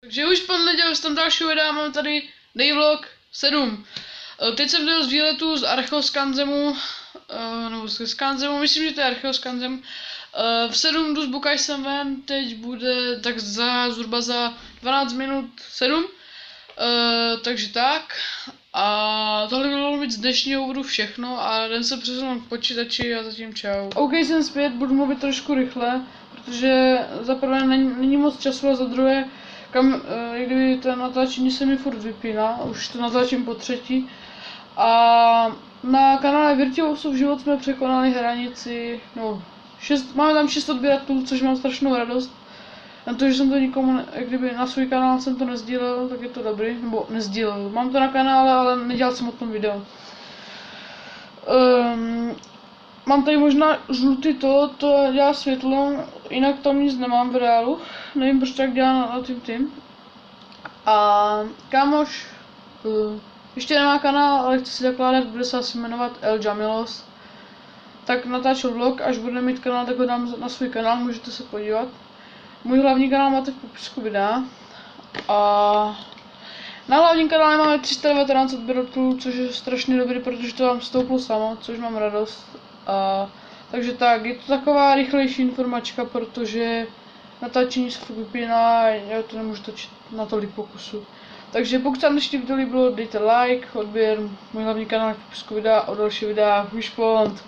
Takže už pan nedělal jsem tam dalšího videa, mám tady Daylog 7. Teď jsem byl z výletu z Archeoskanzemu, nebo z Skanzemu, myslím, že to je Archeoskanzem. V 7 jdu z Bukaj jsem ven, teď bude tak zhruba za 12 minut 7. Takže tak. A tohle bylo mít z dnešního úvodu všechno a jdem se přesunout k počítači a zatím čau. OK, jsem zpět, budu mluvit trošku rychle, protože za prvé není moc času a za druhé, i kdyby to natáčení se mi furt vypíná, už to natáčím po třetí. A na kanále Virtuosův život jsme překonali hranici, no, máme tam 6 odběratelů, což mám strašnou radost. Na to, že jsem to nikomu, kdyby na svůj kanál jsem to nezdílel, tak je to dobrý, nebo nezdílel. Mám to na kanále, ale nedělal jsem o tom video. Mám tady možná žlutý to dělá světlo, jinak tam nic nemám v reálu. Nevím, proč tak dělá na tím. A kámoš ještě nemá kanál, ale chce si zakládat, bude se asi jmenovat El Jamilos. Tak natáčel vlog, až bude mít kanál, tak ho dám na svůj kanál, můžete se podívat. Můj hlavní kanál máte v popisku videa. A na hlavním kanále máme 319 odběratelů, což je strašně dobrý, protože to vám stouplo samo, což mám radost. Takže tak, je to taková rychlejší informačka, protože natáčení se fakt vypíná, já to nemůžu točit na tolik pokusů. Takže pokud se vám dnešní video líbilo, dejte like, odběr, můj hlavní kanál v popisku videa a další videa, Wishpond.